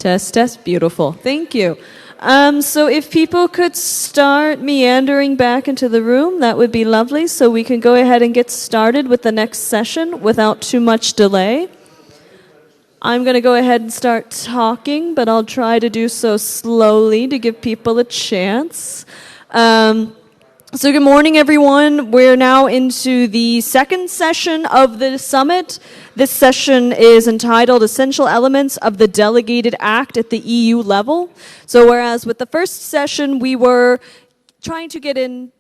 Test, test. Beautiful. Thank you. So if people could start meandering back into the room, that would be lovely, so we can go ahead and get started with the next session without too much delay. I'm going to go ahead and start talking, but I'll try to do so slowly to give people a chance. So good morning, everyone. We're now into the second session of the summit. This session is entitled Essential Elements of the Delegated Act at the EU Level. So whereas with the first session we were trying to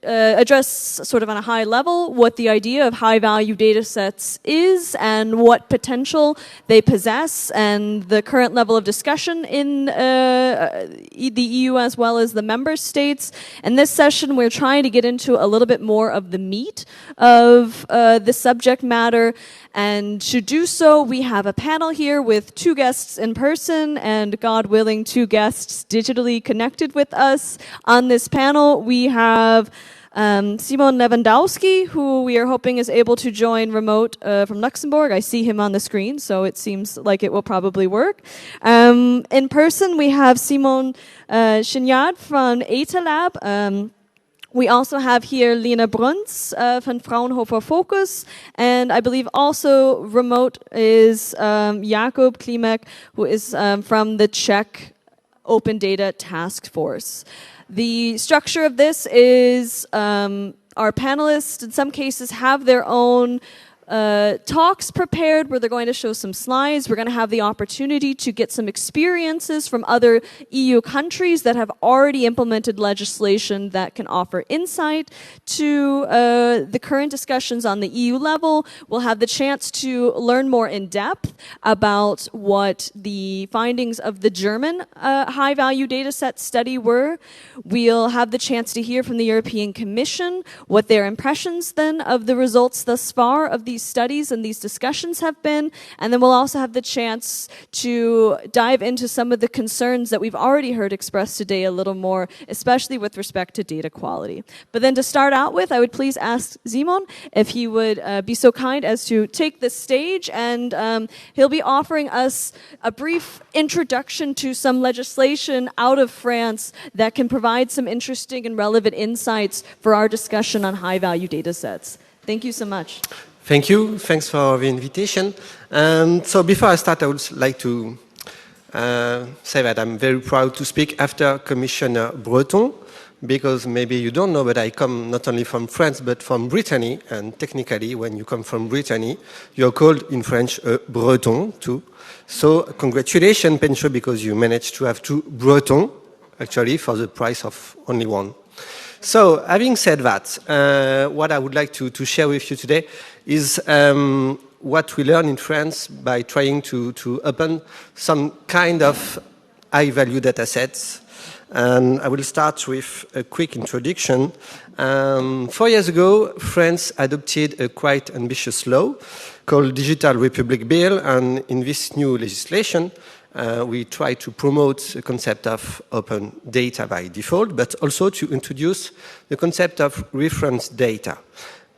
address sort of on a high level what the idea of high-value data sets is and what potential they possess and the current level of discussion in the EU as well as the member states. In this session, we're trying to get into a little bit more of the meat of the subject matter. And to do so, we have a panel here with 2 guests in person and, God willing, 2 guests digitally connected with us. On this panel, we have Simon Lewandowski, who we are hoping is able to join remote from Luxembourg. I see him on the screen, so it seems like it will probably work. In person, we have Simon Chignard from Etalab. We also have here Lena Bruns from Fraunhofer Focus, and I believe also remote is Jakub who is from the Czech Open Data Task Force. The structure of this is our panelists in some cases have their own talks prepared where they're going to show some slides. We're going to have the opportunity to get some experiences from other EU countries that have already implemented legislation that can offer insight to the current discussions on the EU level. We'll have the chance to learn more in depth about what the findings of the German high-value data set study were. We'll have the chance to hear from the European Commission what their impressions then of the results thus far of these studies and these discussions have been, and then we'll also have the chance to dive into some of the concerns that we've already heard expressed today a little more, especially with respect to data quality. But then to start out with, I would please ask Simon if he would be so kind as to take the stage, and he'll be offering us a brief introduction to some legislation out of France that can provide some interesting and relevant insights for our discussion on high-value data sets. Thank you so much. Thank you. Thanks for the invitation. So before I start, I would like to say that I'm very proud to speak after Commissioner Breton, because maybe you don't know, but I come not only from France, but from Brittany. And technically, when you come from Brittany, you're called in French a Breton too. So congratulations, Pencho, because you managed to have 2 Bretons, actually, for the price of only 1. So, having said that, what I would like to share with you today is what we learn in France by trying to open some kind of high-value data sets. And I will start with a quick introduction. 4 years ago, France adopted a quite ambitious law called Digital Republic Bill, and in this new legislation, we try to promote the concept of open data by default, but also to introduce the concept of reference data.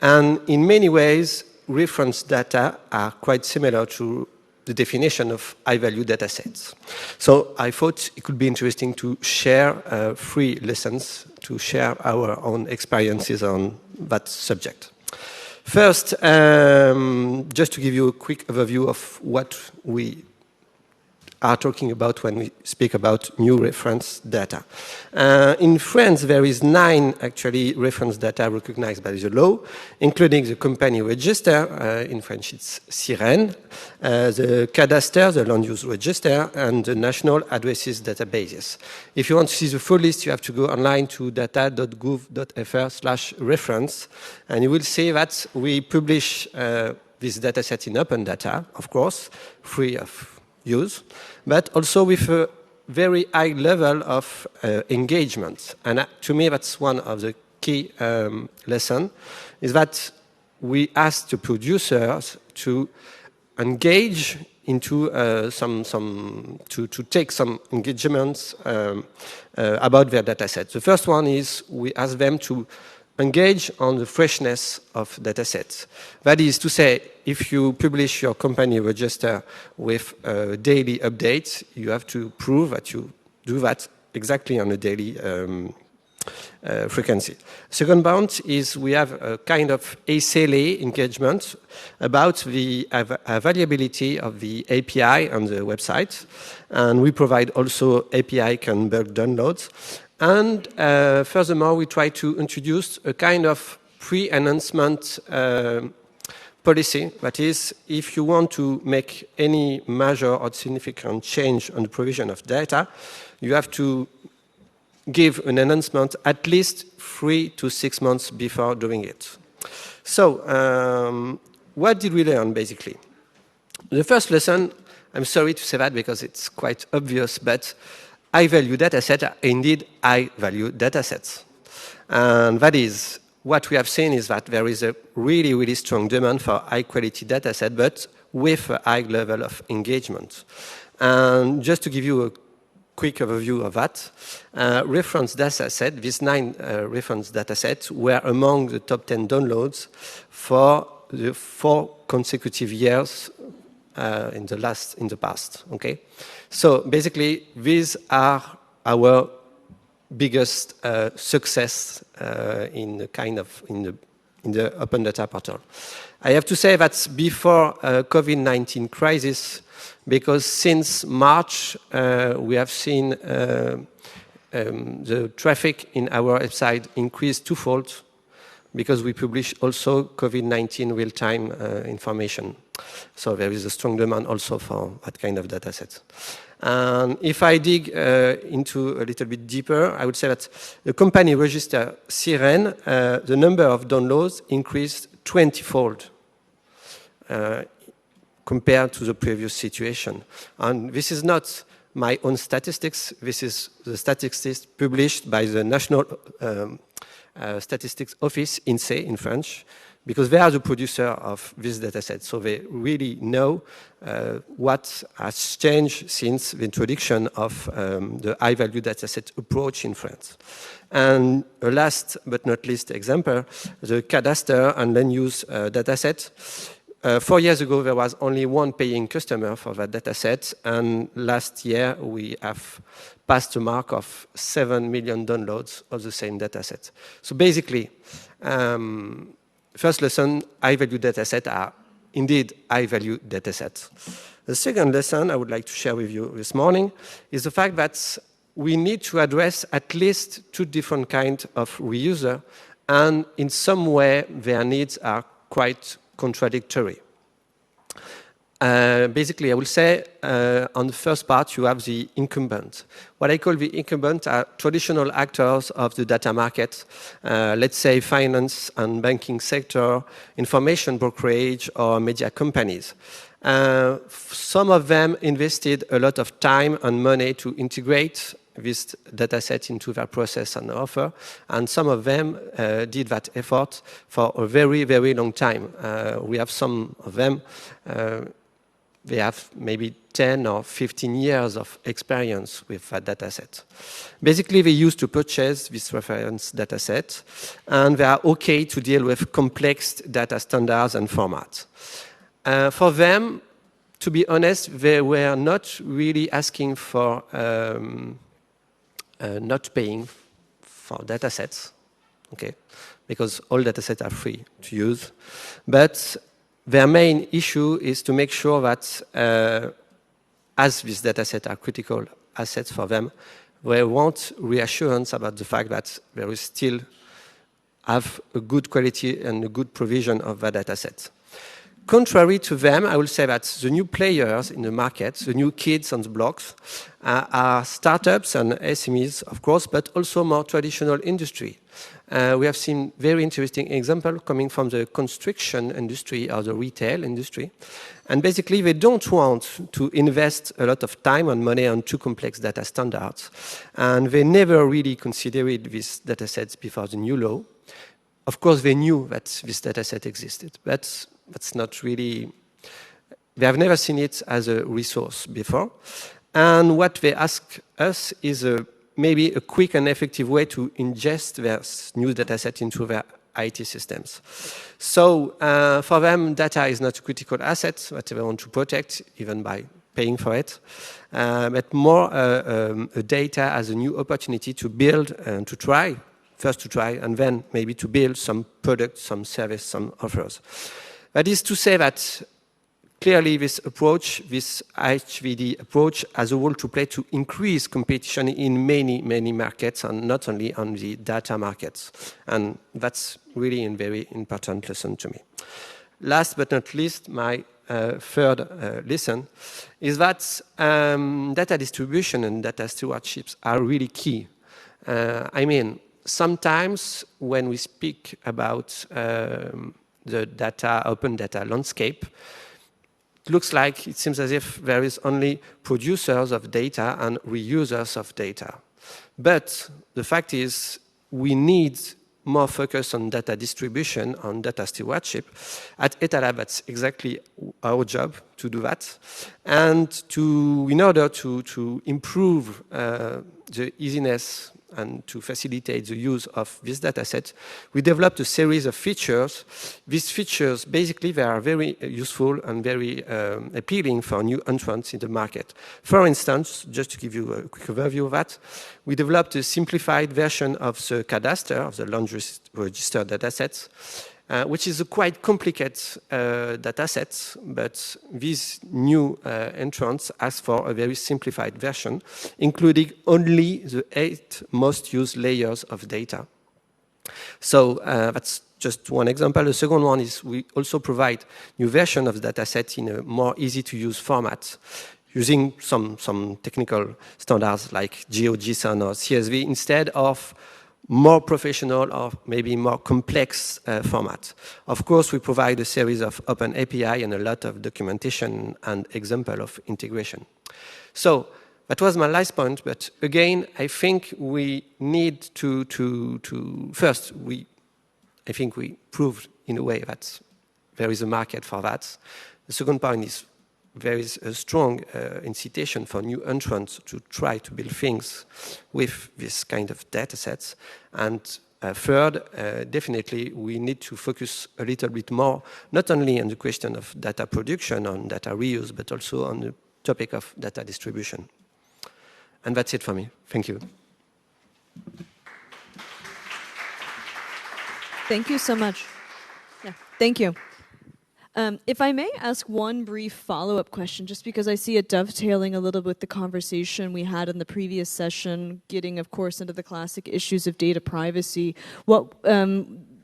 And in many ways, reference data are quite similar to the definition of high-value data sets. So I thought it could be interesting to share 3 lessons, to share our own experiences on that subject. First, just to give you a quick overview of what we are talking about when we speak about new reference data. In France, there is 9 actually reference data recognized by the law, including the company register, in French it's Sirène, the cadastre, the land use register, and the national addresses databases. If you want to see the full list, you have to go online to data.gouv.fr/reference, and you will see that we publish this dataset in open data, of course, free of use, but also with a very high level of engagement. And to me, that's one of the key lessons, is that we ask the producers to engage into to take some engagements about their data sets. The first one is we ask them to engage on the freshness of datasets. That is to say, if you publish your company register with daily updates, you have to prove that you do that exactly on a daily frequency. Second point is we have a kind of SLA engagement about the availability of the API on the website. And we provide also API can bulk downloads. And furthermore, we try to introduce a kind of pre-announcement policy. That is, if you want to make any major or significant change on the provision of data, you have to give an announcement at least 3 to 6 months before doing it. So, what did we learn, basically? The first lesson, I'm sorry to say that because it's quite obvious, but high-value datasets are indeed high-value datasets. And that is, what we have seen is that there is a really, really strong demand for high-quality dataset, but with a high level of engagement. And just to give you a quick overview of that, reference dataset, these 9 reference datasets were among the top 10 downloads for the 4 consecutive years in the past. Okay, so basically these are our biggest success in the open data portal. I have to say that before COVID-19 crisis, because since March we have seen the traffic in our website increase twofold, because we publish also COVID-19 real-time information. So there is a strong demand also for that kind of data set. And if I dig into a little bit deeper, I would say that the company register Siren, the number of downloads increased 20-fold compared to the previous situation. And this is not my own statistics, this is the statistics published by the National Statistics Office, INSEE in French, because they are the producer of this dataset. So they really know what has changed since the introduction of the high-value dataset approach in France. And a last but not least example, the cadastre and land use dataset. 4 years ago, there was only one paying customer for that dataset, and last year we have passed the mark of 7 million downloads of the same dataset. So basically, first lesson, high-value datasets are indeed high-value datasets. The second lesson I would like to share with you this morning is the fact that we need to address at least 2 different kinds of reuser, and in some way their needs are quite contradictory. Basically, I will say on the first part, you have the incumbent. What I call the incumbent are traditional actors of the data market, let's say finance and banking sector, information brokerage, or media companies. Some of them invested a lot of time and money to integrate this dataset into their process and offer, and some of them did that effort for a very, very long time. We have some of them, they have maybe 10 or 15 years of experience with that dataset. Basically, they used to purchase this reference dataset, and they are okay to deal with complex data standards and formats. For them, to be honest, they were not really asking for not paying for datasets, okay, because all datasets are free to use. But their main issue is to make sure that as these datasets are critical assets for them, they want reassurance about the fact that there is still have a good quality and a good provision of that dataset. Contrary to them, I will say that the new players in the market, the new kids on the blocks, are startups and SMEs, of course, but also more traditional industry. We have seen very interesting examples coming from the construction industry or the retail industry. And basically, they don't want to invest a lot of time and money on too complex data standards. And they never really considered these datasets before the new law. Of course, they knew that this dataset existed, but that's not really, they have never seen it as a resource before. And what they ask us is a maybe a quick and effective way to ingest their new dataset into their IT systems. So for them, data is not a critical asset that they want to protect, even by paying for it, but more data as a new opportunity to build and to try, first to try, and then maybe to build some product, some service, some offers. That is to say that clearly this approach, this HVD approach, has a role to play to increase competition in many, many markets, and not only on the data markets. And that's really a very important lesson to me. Last but not least, my third lesson is that data distribution and data stewardships are really key. I mean, sometimes when we speak about the data, open data landscape, it looks like it seems as if there is only producers of data and reusers of data. But the fact is we need more focus on data distribution, on data stewardship. At ETALab, that's exactly our job to do that. And in order to improve the easiness and to facilitate the use of this dataset, we developed a series of features. These features, basically, they are very useful and very appealing for new entrants in the market. For instance, just to give you a quick overview of that, we developed a simplified version of the cadastre, of the land register datasets, which is a quite complicated dataset, but these new entrants ask for a very simplified version, including only the 8 most used layers of data. So that's just one example. The second one is we also provide new version of the dataset in a more easy-to-use format, using some technical standards like GeoJSON or CSV instead of more professional or maybe more complex format. Of course, we provide a series of open API and a lot of documentation and example of integration. So that was my last point, but again, I think we need to first, I think we proved in a way that there is a market for that. The second point is there is a strong incitation for new entrants to try to build things with this kind of data sets. And third, definitely we need to focus a little bit more, not only on the question of data production, on data reuse, but also on the topic of data distribution. And that's it for me. Thank you. Thank you so much. Yeah, thank you. If I may ask one brief follow-up question, just because I see it dovetailing a little bit with the conversation we had in the previous session, getting, of course, into the classic issues of data privacy. What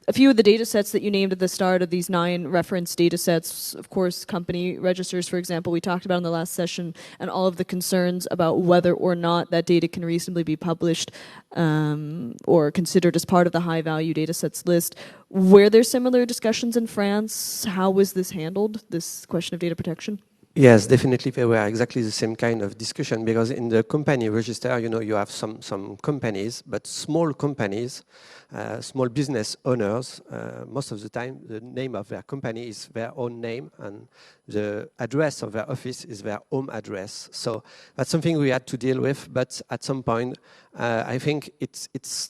a few of the data sets that you named at the start of these 9 reference data sets, of course, company registers, for example, we talked about in the last session, and all of the concerns about whether or not that data can reasonably be published or considered as part of the high-value data sets list. Were there similar discussions in France? How was this handled, this question of data protection? Yes, definitely there were exactly the same kind of discussion, because in the company register, you have some companies, but small companies, small business owners, most of the time the name of their company is their own name and the address of their office is their home address. So that's something we had to deal with, but at some point I think it's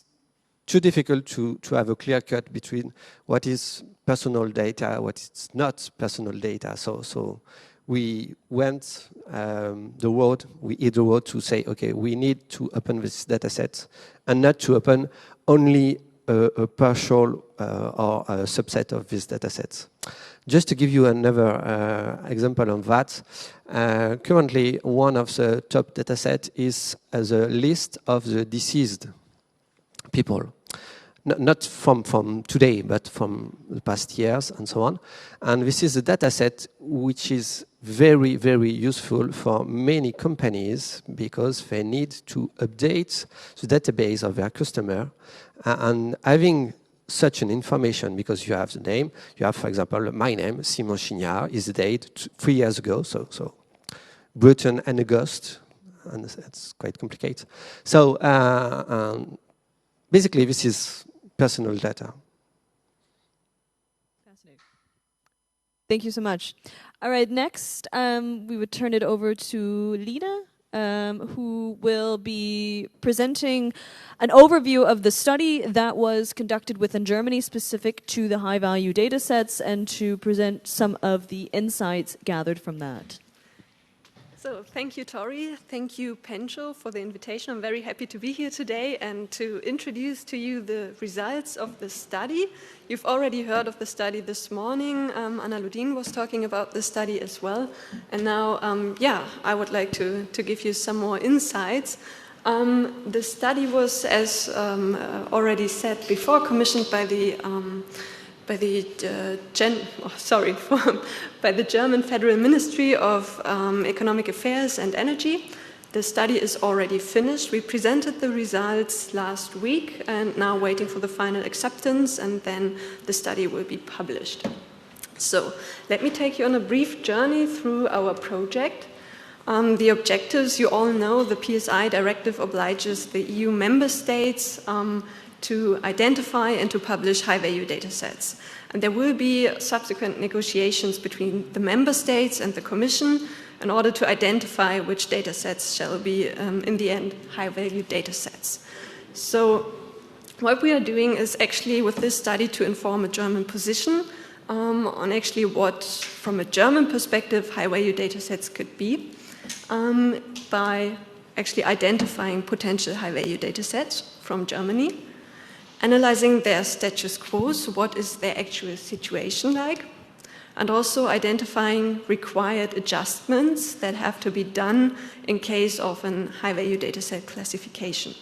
too difficult to have a clear cut between what is personal data, what is not personal data. So we went the road, we hit the road to say, okay, we need to open this data set and not to open only a partial or a subset of these data sets. Just to give you another example on that, currently one of the top data sets is the list of the deceased people. Not from today, but from the past years and so on. And this is a data set which is very, very useful for many companies because they need to update the database of their customer. And having such an information, because you have the name, you have, for example, my name, Simon Chignard, is the date 3 years ago, so Britain and August, and it's quite complicated. So basically, this is personal data. Fascinating. Thank you so much. All right, next we would turn it over to Lina who will be presenting an overview of the study that was conducted within Germany specific to the high-value data sets and to present some of the insights gathered from that. So thank you, Tori. Thank you, Pencho, for the invitation. I'm very happy to be here today and to introduce to you the results of the study. You've already heard of the study this morning. Anna Ludin was talking about the study as well. And now, I would like to give you some more insights. The study was, as already said before, commissioned by the German Federal Ministry of Economic Affairs and Energy. The study is already finished. We presented the results last week and now waiting for the final acceptance, and then the study will be published. So let me take you on a brief journey through our project. The objectives, you all know, the PSI directive obliges the EU member states to identify and to publish high-value data sets. And there will be subsequent negotiations between the member states and the Commission in order to identify which data sets shall be, in the end, high-value data sets. So what we are doing is actually with this study to inform a German position on actually what, from a German perspective, high-value data sets could be by actually identifying potential high-value data sets from Germany, analyzing their status quo, so what is their actual situation like, and also identifying required adjustments that have to be done in case of an high-value dataset classification.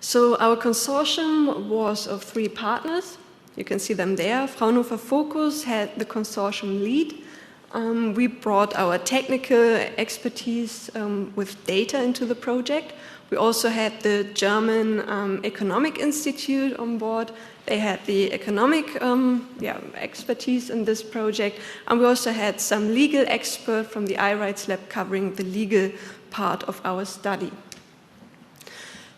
So our consortium was of 3 partners. You can see them there. Fraunhofer Focus had the consortium lead. We brought our technical expertise with data into the project. We also had the German Economic Institute on board. They had the economic expertise in this project. And we also had some legal expert from the iRights Lab covering the legal part of our study.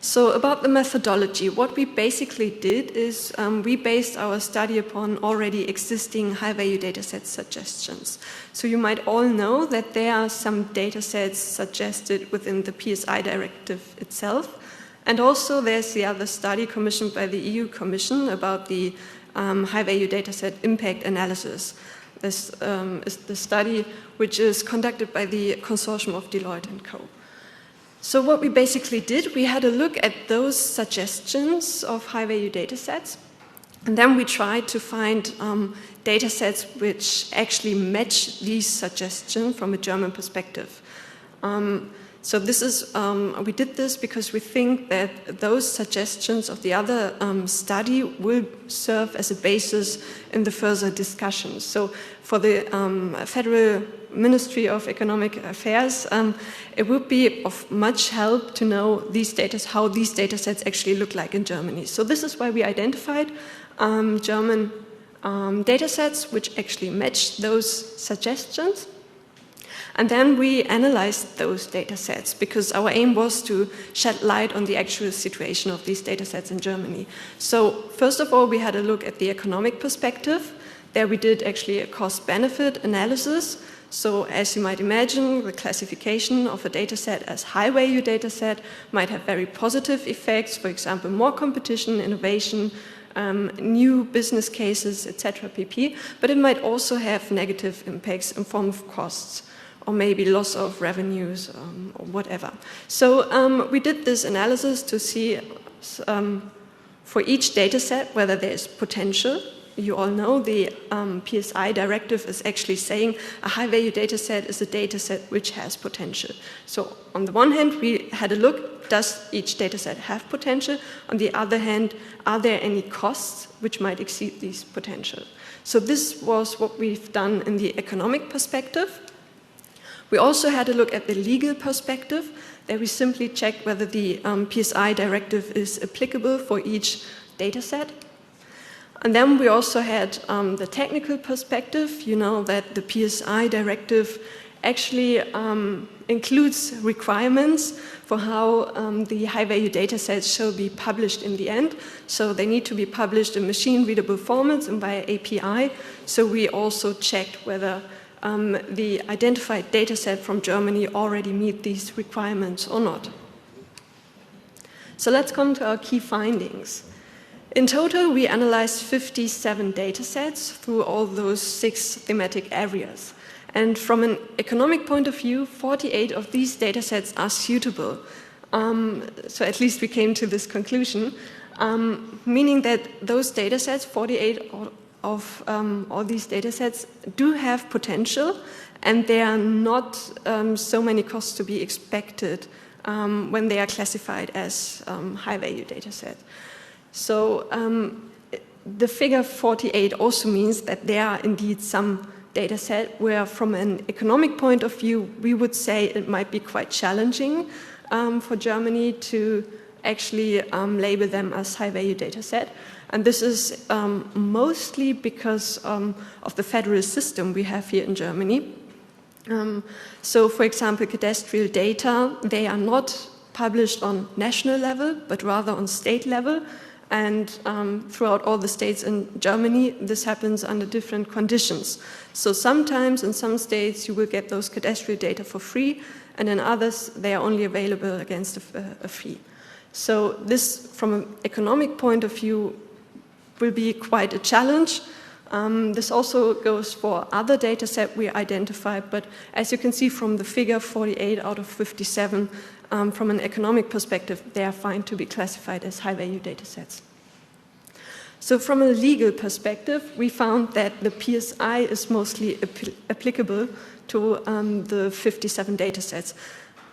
So about the methodology, what we basically did is we based our study upon already existing high-value dataset suggestions. So you might all know that there are some datasets suggested within the PSI directive itself. And also there's the other study commissioned by the EU Commission about the high-value dataset impact analysis. This is the study which is conducted by the consortium of Deloitte and Co. So what we basically did, we had a look at those suggestions of high-value datasets, and then we tried to find datasets which actually match these suggestions from a German perspective. So this is, we did this because we think that those suggestions of the other study will serve as a basis in the further discussions. So for the Federal Ministry of Economic Affairs, it would be of much help to know how these data sets actually look like in Germany. So this is why we identified German data sets which actually match those suggestions. And then we analyzed those data sets because our aim was to shed light on the actual situation of these data sets in Germany. So first of all, we had a look at the economic perspective. There we did actually a cost-benefit analysis. So as you might imagine, the classification of a dataset as high-value dataset might have very positive effects, for example, more competition, innovation, new business cases, etc., pp. But it might also have negative impacts in form of costs, or maybe loss of revenues, or whatever. So we did this analysis to see for each dataset whether there is potential. You all know the PSI directive is actually saying a high-value dataset is a dataset which has potential. So on the one hand, we had a look, does each dataset have potential? On the other hand, are there any costs which might exceed these potential? So this was what we've done in the economic perspective. We also had a look at the legal perspective. There we simply checked whether the PSI directive is applicable for each dataset. And then we also had the technical perspective. You know that the PSI directive actually includes requirements for how the high-value datasets shall be published in the end. So they need to be published in machine-readable formats and via API. So we also checked whether the identified dataset from Germany already meet these requirements or not. So let's come to our key findings. In total, we analyzed 57 datasets through all those 6 thematic areas. And from an economic point of view, 48 of these datasets are suitable. So at least we came to this conclusion, meaning that those datasets, 48 of all these datasets, do have potential, and there are not so many costs to be expected when they are classified as high-value datasets. So the figure 48 also means that there are indeed some dataset where, from an economic point of view, we would say it might be quite challenging for Germany to actually label them as high-value dataset. And this is mostly because of the federal system we have here in Germany. So, for example, cadastral data, they are not published on national level, but rather on state level. And throughout all the states in Germany, this happens under different conditions. So sometimes in some states you will get those cadastral data for free, and in others they are only available against a fee. So this, from an economic point of view, will be quite a challenge. This also goes for other data set we identified, but as you can see from the figure, 48 out of 57, from an economic perspective, they are fine to be classified as high-value data sets. So from a legal perspective, we found that the PSI is mostly applicable to the 57 data sets.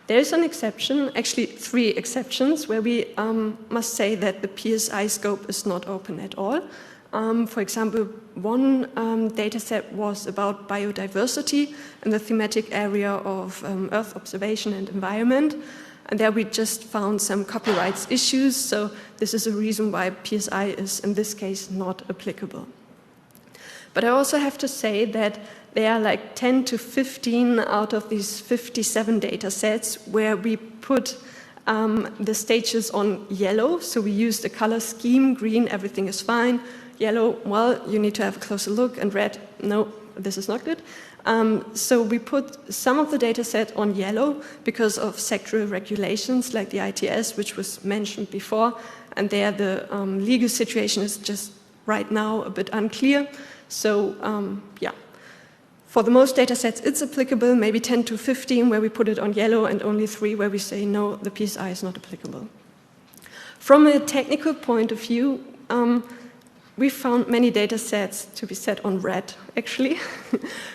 There is an exception, actually 3 exceptions, where we must say that the PSI scope is not open at all. For example, one dataset was about biodiversity in the thematic area of Earth observation and environment. And there we just found some copyright issues, so this is a reason why PSI is, in this case, not applicable. But I also have to say that there are like 10 to 15 out of these 57 data sets where we put the stages on yellow. So we use the color scheme, green, everything is fine. Yellow, well, you need to have a closer look. And red, no, this is not good. So we put some of the data set on yellow because of sectoral regulations like the ITS, which was mentioned before. And there the legal situation is just right now a bit unclear. So yeah, for the most data sets it's applicable, maybe 10 to 15 where we put it on yellow and only 3 where we say no, the PSI is not applicable. From a technical point of view, we found many data sets to be set on red, actually,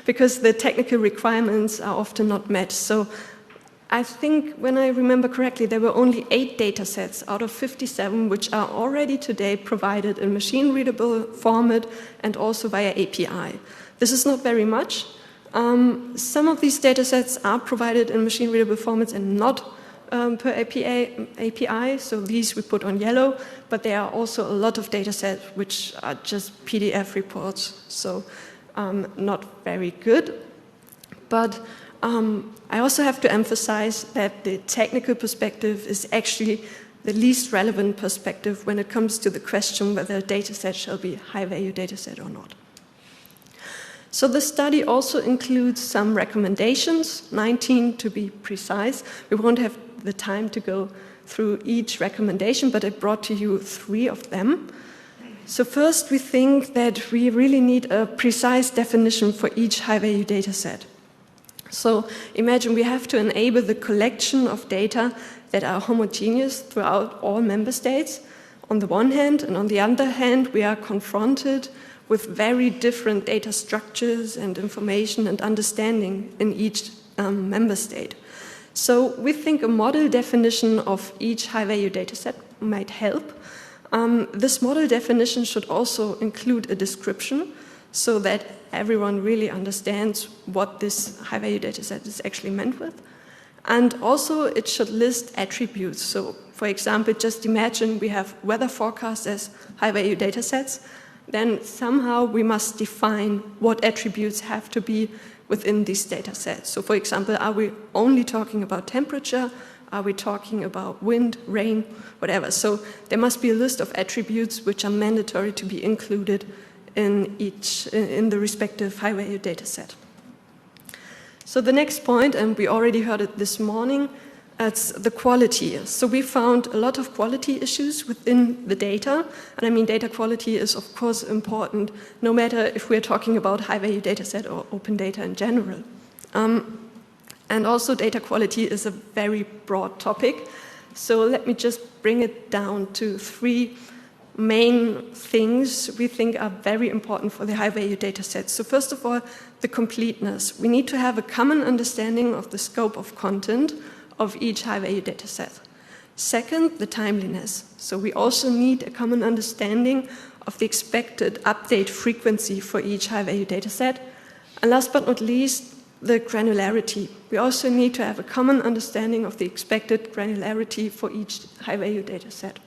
because the technical requirements are often not met. So I think, when I remember correctly, there were only 8 data sets out of 57 which are already today provided in machine-readable format and also via API. This is not very much. Some of these data sets are provided in machine-readable formats and not per API, so these we put on yellow, but there are also a lot of data sets which are just PDF reports, so not very good. But I also have to emphasize that the technical perspective is actually the least relevant perspective when it comes to the question whether a data set shall be a high-value data set or not. So the study also includes some recommendations, 19 to be precise. We won't have the time to go through each recommendation, but I brought to you 3 of them. So first, we think that we really need a precise definition for each high-value data set. So imagine we have to enable the collection of data that are homogeneous throughout all member states on the one hand, and on the other hand, we are confronted with very different data structures and information and understanding in each member state. So we think a model definition of each high-value dataset might help. This model definition should also include a description so that everyone really understands what this high-value dataset is actually meant with. And also it should list attributes. So for example, just imagine we have weather forecasts as high-value datasets. Then somehow we must define what attributes have to be within these data sets. So for example, are we only talking about temperature? Are we talking about wind, rain, whatever? So there must be a list of attributes which are mandatory to be included in the respective high-value data set. So the next point, and we already heard it this morning, it's the quality. So we found a lot of quality issues within the data. And I mean, data quality is, of course, important, no matter if we're talking about high-value dataset or open data in general. And also, data quality is a very broad topic. So let me just bring it down to 3 main things we think are very important for the high-value dataset. So first of all, the completeness. We need to have a common understanding of the scope of content of each high-value dataset. Second, the timeliness. So we also need a common understanding of the expected update frequency for each high-value dataset. And last but not least, the granularity. We also need to have a common understanding of the expected granularity for each high-value dataset.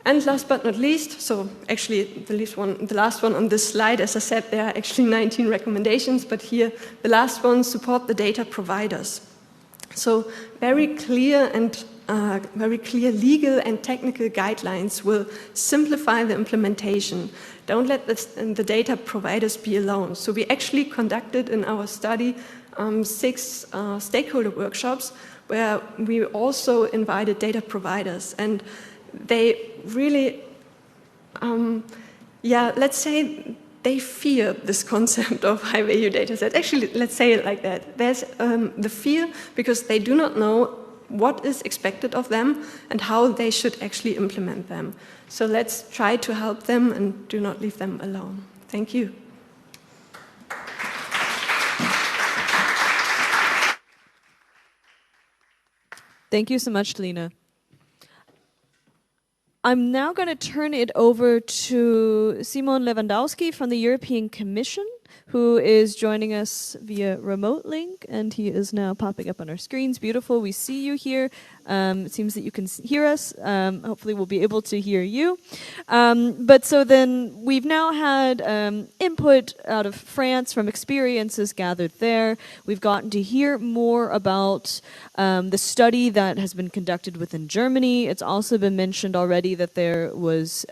And last but not least, so actually the last one on this slide, as I said, there are actually 19 recommendations, but here the last one, support the data providers. So very clear legal and technical guidelines will simplify the implementation. Don't let the data providers be alone. So we actually conducted in our study 6 stakeholder workshops where we also invited data providers, and they really, let's say they fear this concept of high-value dataset. Actually, let's say it like that. There's the fear because they do not know what is expected of them and how they should actually implement them. So let's try to help them and do not leave them alone. Thank you. Thank you so much, Lena. I'm now going to turn it over to Simon Lewandowski from the European Commission, who is joining us via remote link, and he is now popping up on our screens. Beautiful. We see you here. It seems that you can hear us. Hopefully we'll be able to hear you. But so then we've now had input out of France from experiences gathered there. We've gotten to hear more about the study that has been conducted within Germany. It's also been mentioned already that there was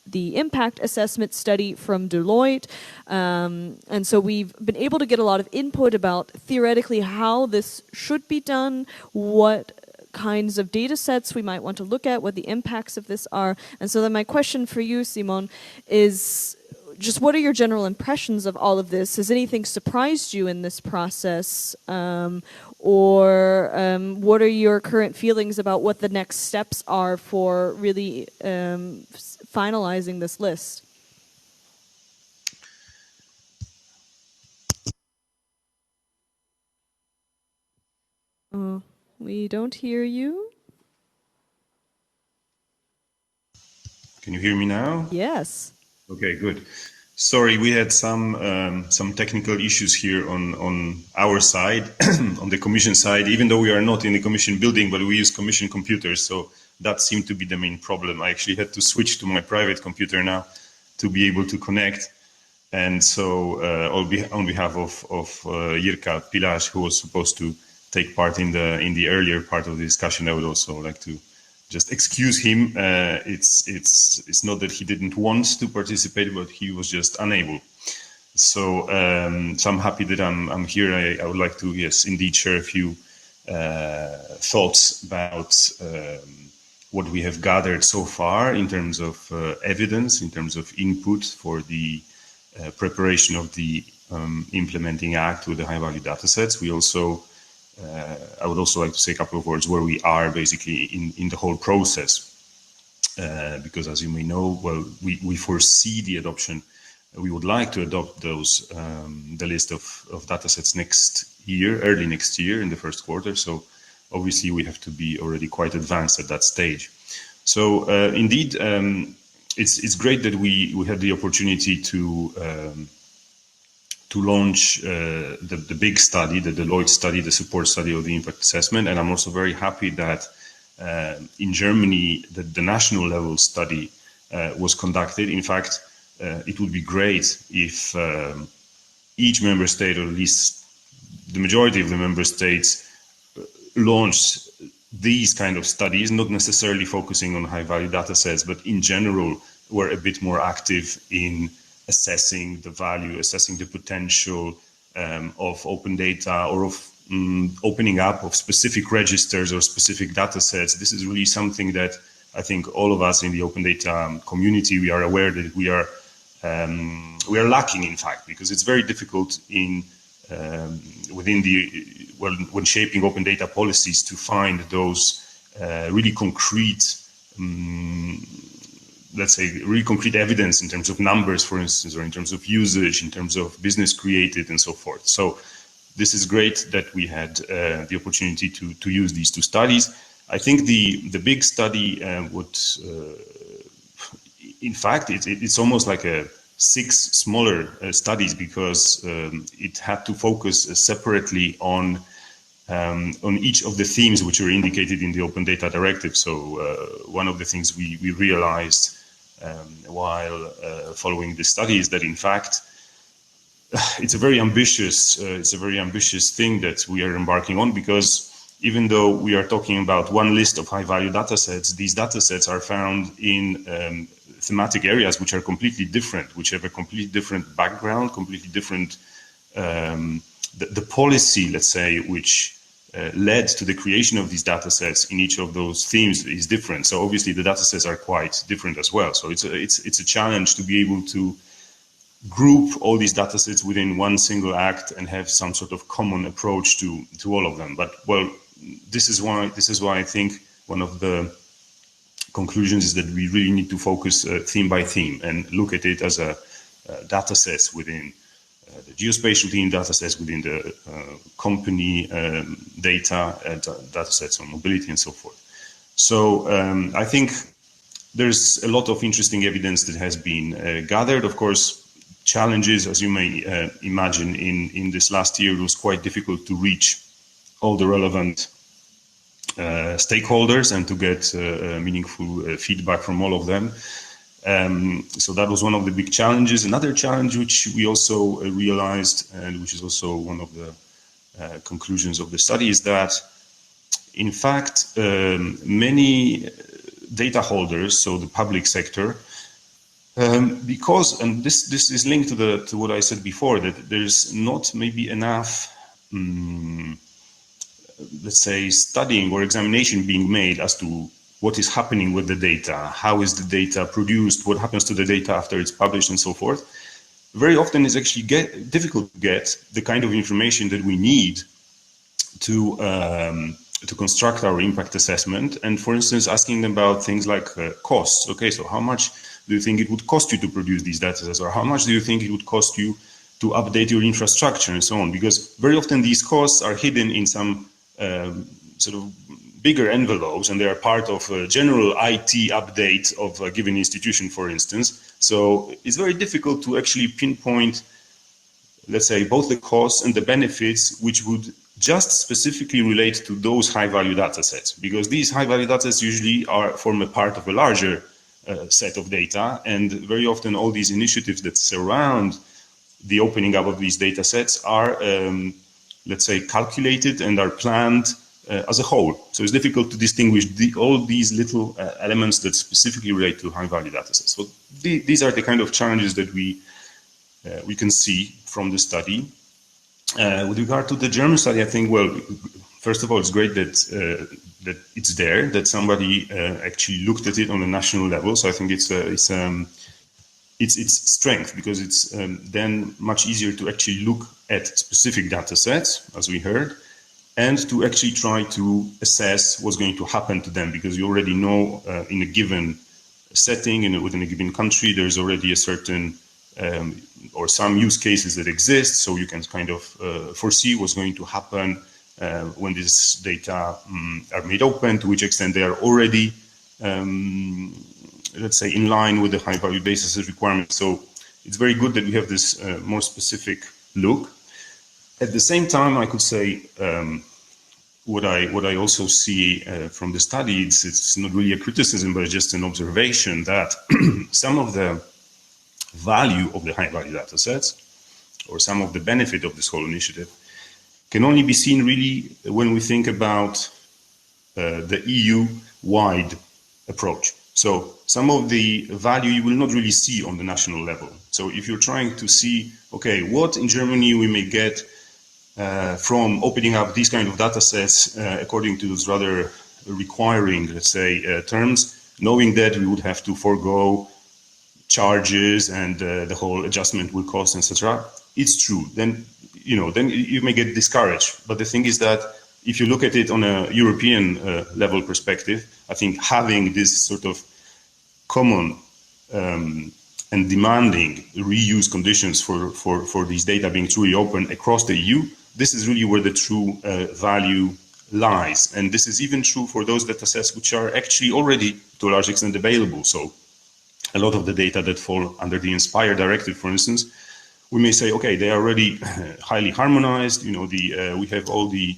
the impact assessment study from Deloitte. And so we've been able to get a lot of input about theoretically how this should be done, what kinds of data sets we might want to look at, what the impacts of this are. And so then my question for you, Simon, is just what are your general impressions of all of this? Has anything surprised you in this process? Or what are your current feelings about what the next steps are for really finalizing this list? We don't hear you. Can you hear me now? Yes. Okay, good. Sorry, we had some technical issues here on our side, on the Commission side, even though we are not in the Commission building, but we use Commission computers, so that seemed to be the main problem. I actually had to switch to my private computer now to be able to connect. And so on behalf of Jirka Pilař, who was supposed to take part in the earlier part of the discussion, I would also like to just excuse him. It's not that he didn't want to participate, but he was just unable. So I'm happy that I'm here. I would like to, yes, indeed share a few thoughts about what we have gathered so far in terms of evidence, in terms of input for the preparation of the implementing act with the high-value datasets. We also I would also like to say a couple of words where we are basically in the whole process, because as you may know, well, we foresee the adoption. We would like to adopt those, the list of datasets next year, early next year in the first quarter. So obviously we have to be already quite advanced at that stage. So indeed, it's great that we had the opportunity to launch the big study, the Deloitte study, the support study of the impact assessment. And I'm also very happy that in Germany, the national level study was conducted. In fact, it would be great if each member state, or at least the majority of the member states, launched these kind of studies, not necessarily focusing on high-value data sets, but in general, were a bit more active in assessing the value, assessing the potential, of open data or of opening up of specific registers or specific data sets. This is really something that I think all of us in the open data community, we are aware that we are lacking, in fact, because it's very difficult in when shaping open data policies to find those really concrete, let's say, really concrete evidence in terms of numbers, for instance, or in terms of usage, in terms of business created, and so forth. So this is great that we had the opportunity to use these two studies. I think the big study in fact, it's almost like 6 smaller studies, because it had to focus separately on each of the themes which are indicated in the Open Data Directive. So one of the things we realized while following the study is that, in fact, it's a very ambitious thing that we are embarking on, because even though we are talking about one list of high-value datasets, these datasets are found in thematic areas which are completely different, which have a completely different background, completely different. The policy, let's say, which led to the creation of these datasets in each of those themes is different. So obviously the datasets are quite different as well. So it's a challenge to be able to group all these datasets within one single act and have some sort of common approach to all of them. But well, this is why I think one of the conclusions is that we really need to focus theme by theme and look at it as a datasets within the geospatial theme, datasets within the company data, datasets on mobility, and so forth. So I think there's a lot of interesting evidence that has been gathered. Of course, challenges, as you may imagine, in this last year, it was quite difficult to reach all the relevant stakeholders and to get meaningful feedback from all of them. So that was one of the big challenges. Another challenge which we also realized, and which is also one of the conclusions of the study, is that, in fact, many data holders, so the public sector, because, and this is linked to what I said before, that there's not maybe enough, let's say, studying or examination being made as to what is happening with the data, how is the data produced, what happens to the data after it's published, and so forth. Very often it's actually difficult to get the kind of information that we need to construct our impact assessment. And for instance, asking them about things like costs. Okay, so how much do you think it would cost you to produce these datasets, or how much do you think it would cost you to update your infrastructure, and so on? Because very often these costs are hidden in some sort of bigger envelopes, and they are part of a general IT update of a given institution, for instance. So it's very difficult to actually pinpoint, let's say, both the costs and the benefits which would just specifically relate to those high-value datasets, because these high-value datasets usually form a part of a larger set of data, and very often all these initiatives that surround the opening up of these datasets are, let's say, calculated and are planned as a whole. So it's difficult to distinguish all these little elements that specifically relate to high-value datasets. So these are the kind of challenges that we can see from the study. With regard to the German study, I think, well, first of all, it's great that it's there, that somebody actually looked at it on a national level. So I think it's strength, because it's then much easier to actually look at specific data sets, as we heard, and to actually try to assess what's going to happen to them, because you already know in a given setting and within a given country, there's already a certain or some use cases that exist, so you can kind of foresee what's going to happen when these data are made open, to which extent they are already, let's say, in line with the high-value dataset requirements. So it's very good that we have this more specific look. At the same time, I could say what I also see from the study, it's not really a criticism, but just an observation that some of the value of the high-value data sets, or some of the benefit of this whole initiative, can only be seen really when we think about the EU-wide approach. So some of the value you will not really see on the national level. So if you're trying to see, okay, what in Germany we may get from opening up these kind of data sets according to those rather requiring, let's say, terms, knowing that we would have to forego charges and the whole adjustment will cost, etc. It's true. Then you may get discouraged. But the thing is that if you look at it on a European level perspective, I think having this sort of common and demanding reuse conditions for these data being truly open across the EU, this is really where the true value lies. And this is even true for those data sets which are actually already to a large extent available. So a lot of the data that fall under the INSPIRE directive, for instance, we may say, okay, they are already highly harmonized. We have all the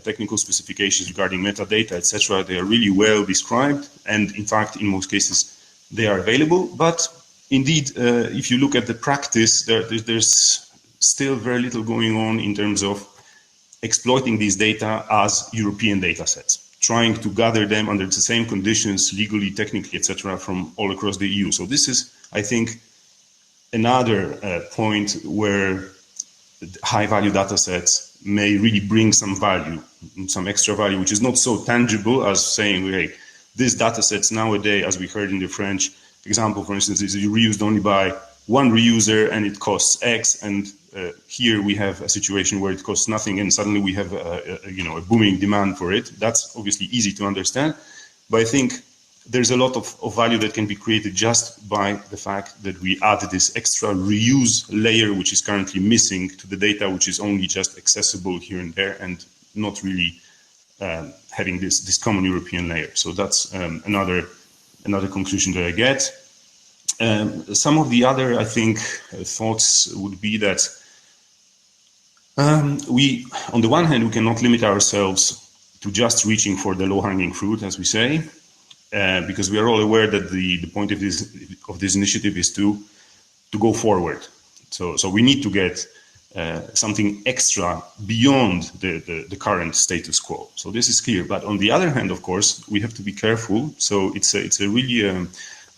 technical specifications regarding metadata, etc. They are really well described, and in fact, in most cases, they are available. But indeed, if you look at the practice, there's still very little going on in terms of exploiting these data as European data sets, trying to gather them under the same conditions, legally, technically, etc., from all across the EU. So this is, I think, another point where high-value data sets may really bring some value, some extra value, which is not so tangible as saying, hey, these data sets nowadays, as we heard in the French example, for instance, is reused only by one reuser and it costs X, and here we have a situation where it costs nothing and suddenly we have a booming demand for it. That's obviously easy to understand, but I think there's a lot of value that can be created just by the fact that we add this extra reuse layer, which is currently missing to the data, which is only just accessible here and there and not really having this common European layer. So that's another conclusion that I get. Some of the other, I think, thoughts would be that we, on the one hand, we cannot limit ourselves to just reaching for the low-hanging fruit, as we say, because we are all aware that the point of this initiative is to go forward. So we need to get something extra beyond the current status quo. So this is clear. But on the other hand, of course, we have to be careful. So it's a really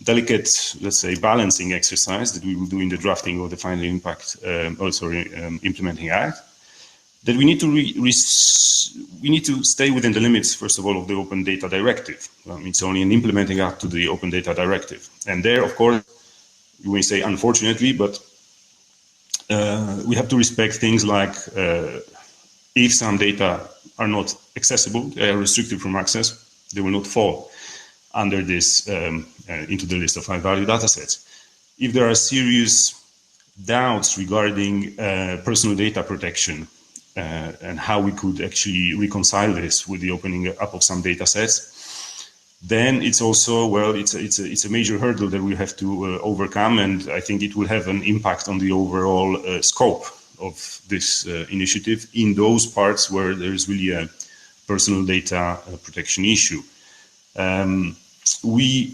delicate, let's say, balancing exercise that we will do in the drafting of the final impact, implementing act. That we need to stay within the limits, first of all, of the Open Data Directive. It's only an implementing act to the Open Data Directive. And there, of course, you may say unfortunately, but we have to respect things like if some data are not accessible, they are restricted from access, they will not fall under this into the list of high-value datasets. If there are serious doubts regarding personal data protection and how we could actually reconcile this with the opening up of some data sets, then it's also, well, it's a major hurdle that we have to overcome, and I think it will have an impact on the overall scope of this initiative in those parts where there is really a personal data protection issue. We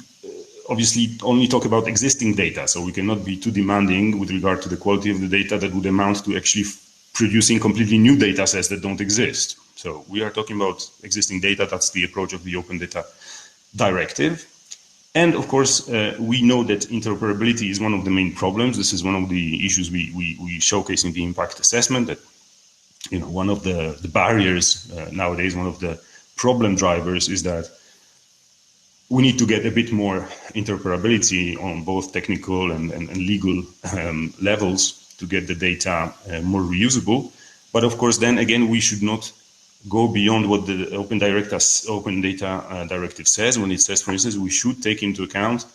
obviously only talk about existing data, so we cannot be too demanding with regard to the quality of the data that would amount to actually producing completely new data sets that don't exist. So we are talking about existing data. That's the approach of the Open Data Directive. And of course, we know that interoperability is one of the main problems. This is one of the issues we showcase in the impact assessment, that one of the barriers nowadays, one of the problem drivers is that we need to get a bit more interoperability on both technical and legal levels to get the data more reusable. But of course, then again, we should not go beyond what the Open Data Directive says, when it says, for instance, we should take into account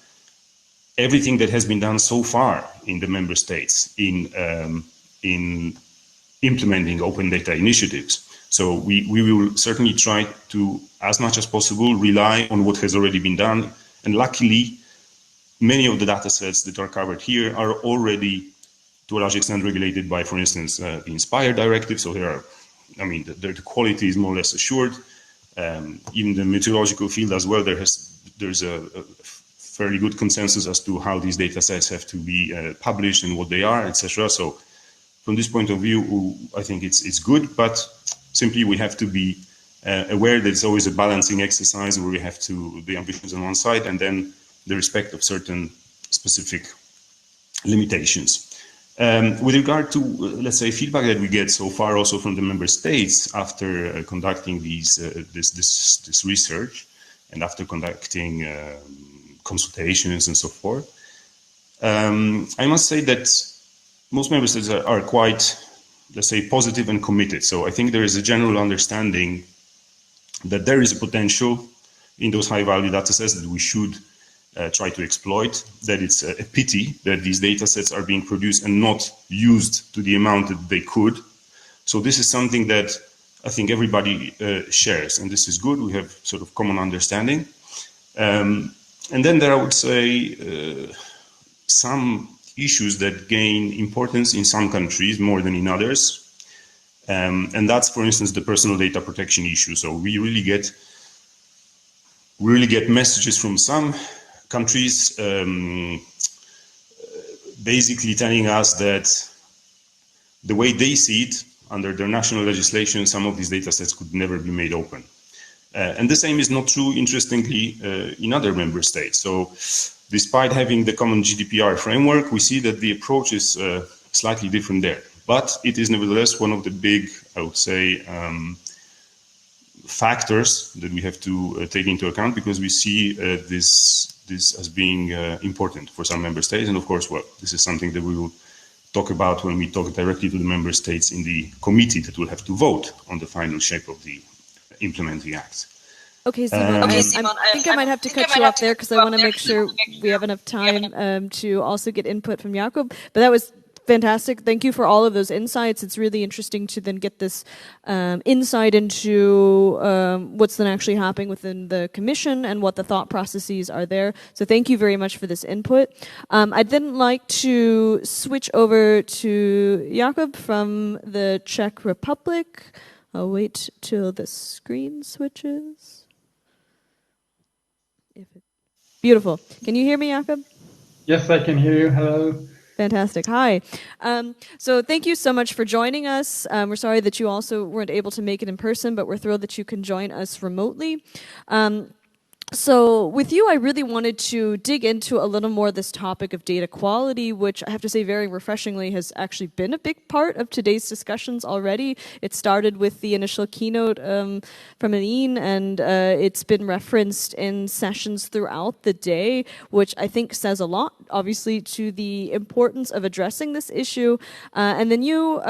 everything that has been done so far in the member states in implementing open data initiatives. So we will certainly try to, as much as possible, rely on what has already been done. And luckily, many of the data sets that are covered here are already, to a large extent, regulated by, for instance, the INSPIRE directive. So there are, the quality is more or less assured. In the meteorological field as well, there's a fairly good consensus as to how these data sets have to be published and what they are, etc. So from this point of view, I think it's good, but simply we have to be aware that it's always a balancing exercise where we have to the ambitions on one side, and then the respect of certain specific limitations. With regard to, let's say, feedback that we get so far also from the member states after conducting this research and after conducting consultations and so forth, I must say that most member states are quite, let's say, positive and committed. So I think there is a general understanding that there is a potential in those high-value datasets that we should try to exploit, that it's a pity that these datasets are being produced and not used to the amount that they could. So this is something that I think everybody shares, and this is good. We have sort of common understanding. And then there, I would say, some issues that gain importance in some countries more than in others. And that's, for instance, the personal data protection issue. So we really get messages from some countries basically telling us that the way they see it under their national legislation, some of these data sets could never be made open. And the same is not true, interestingly, in other member states. So despite having the common GDPR framework, we see that the approach is slightly different there. But it is nevertheless one of the big, I would say, factors that we have to take into account, because we see this as being important for some member states. And of course, well, this is something that we will talk about when we talk directly to the member states in the committee that will have to vote on the final shape of the implementing act. Okay, Simon, I think I might have to cut you off there because I want to make sure we have enough time to also get input from Jakub. But that was fantastic. Thank you for all of those insights. It's really interesting to then get this insight into what's then actually happening within the Commission and what the thought processes are there. So thank you very much for this input. I'd then like to switch over to Jakub from the Czech Republic. I'll wait till the screen switches. Beautiful. Can you hear me, Jakub? Yes, I can hear you. Hello. Fantastic. Hi. So thank you so much for joining us. We're sorry that you also weren't able to make it in person, but we're thrilled that you can join us remotely. So with you, I really wanted to dig into a little more this topic of data quality, which I have to say very refreshingly has actually been a big part of today's discussions already. It started with the initial keynote from Aline, and it's been referenced in sessions throughout the day, which I think says a lot, obviously, to the importance of addressing this issue. And then you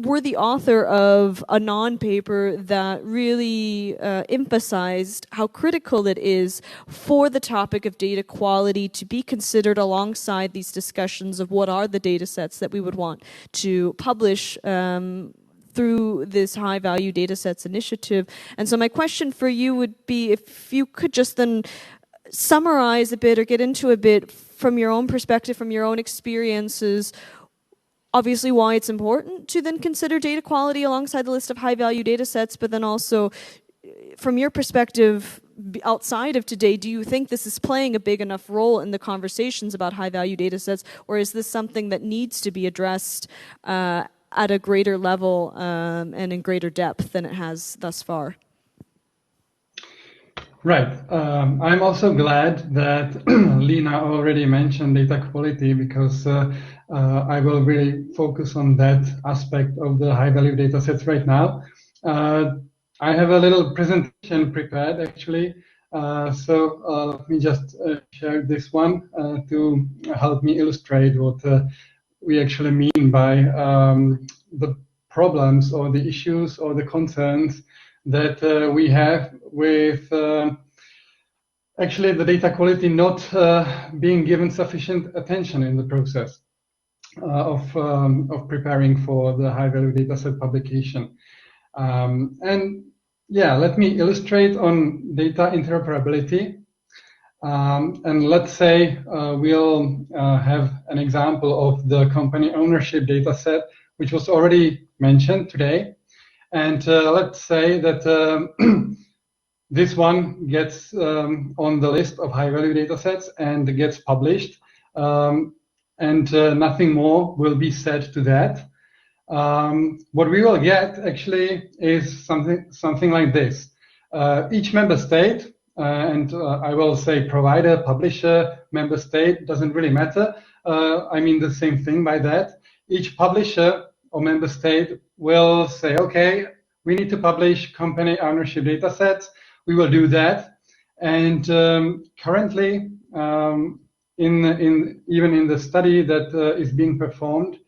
were the author of a non-paper that really emphasized how critical it is for the topic of data quality to be considered alongside these discussions of what are the data sets that we would want to publish through this high-value datasets initiative. And so my question for you would be if you could just then summarize a bit or get into a bit from your own perspective, from your own experiences, obviously why it's important to then consider data quality alongside the list of high-value datasets, but then also from your perspective, outside of today, do you think this is playing a big enough role in the conversations about high-value datasets, or is this something that needs to be addressed at a greater level and in greater depth than it has thus far? Right. I'm also glad that Lina already mentioned data quality, because I will really focus on that aspect of the high-value datasets right now. I have a little presentation prepared, actually, so let me just share this one to help me illustrate what we actually mean by the problems or the issues or the concerns that we have with actually the data quality not being given sufficient attention in the process of preparing for the high-value dataset publication. And yeah, let me illustrate on data interoperability. And let's say we'll have an example of the company ownership dataset, which was already mentioned today. And let's say that this one gets on the list of high-value datasets and gets published, and nothing more will be said to that. What we will get actually is something like this. Each member state and I will say provider, publisher, member state, doesn't really matter. I mean the same thing by that. Each publisher or member state will say, okay, we need to publish company ownership data sets. We will do that. And currently, even in the study that is being performed,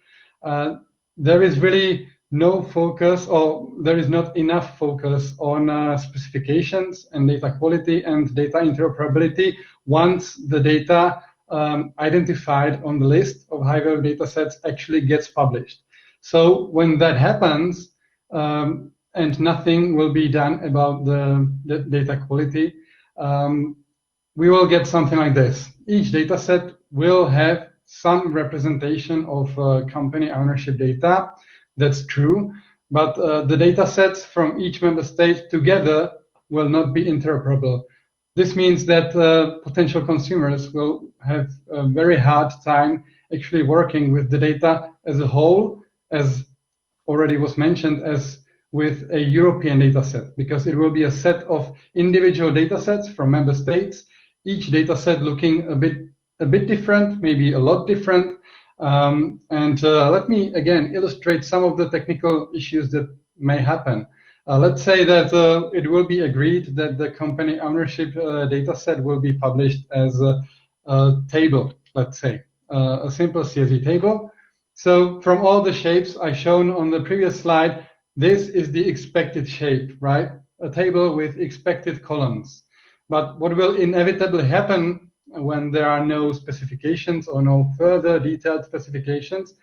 there is really no focus, or there is not enough focus on specifications and data quality and data interoperability once the data identified on the list of high-value data sets actually gets published. So when that happens, and nothing will be done about the data quality, we will get something like this. Each data set will have some representation of company ownership data. That's true, but the data sets from each member state together will not be interoperable. This means that potential consumers will have a very hard time actually working with the data as a whole, as already was mentioned, as with a European data set, because it will be a set of individual data sets from member states, each data set looking a bit different, maybe a lot different. Let me again illustrate some of the technical issues that may happen. Let's say that it will be agreed that the company ownership data set will be published as a table, let's say, a simple CSV table. So from all the shapes I shown on the previous slide, this is the expected shape, right? A table with expected columns. But what will inevitably happen when there are no specifications or no further detailed specifications,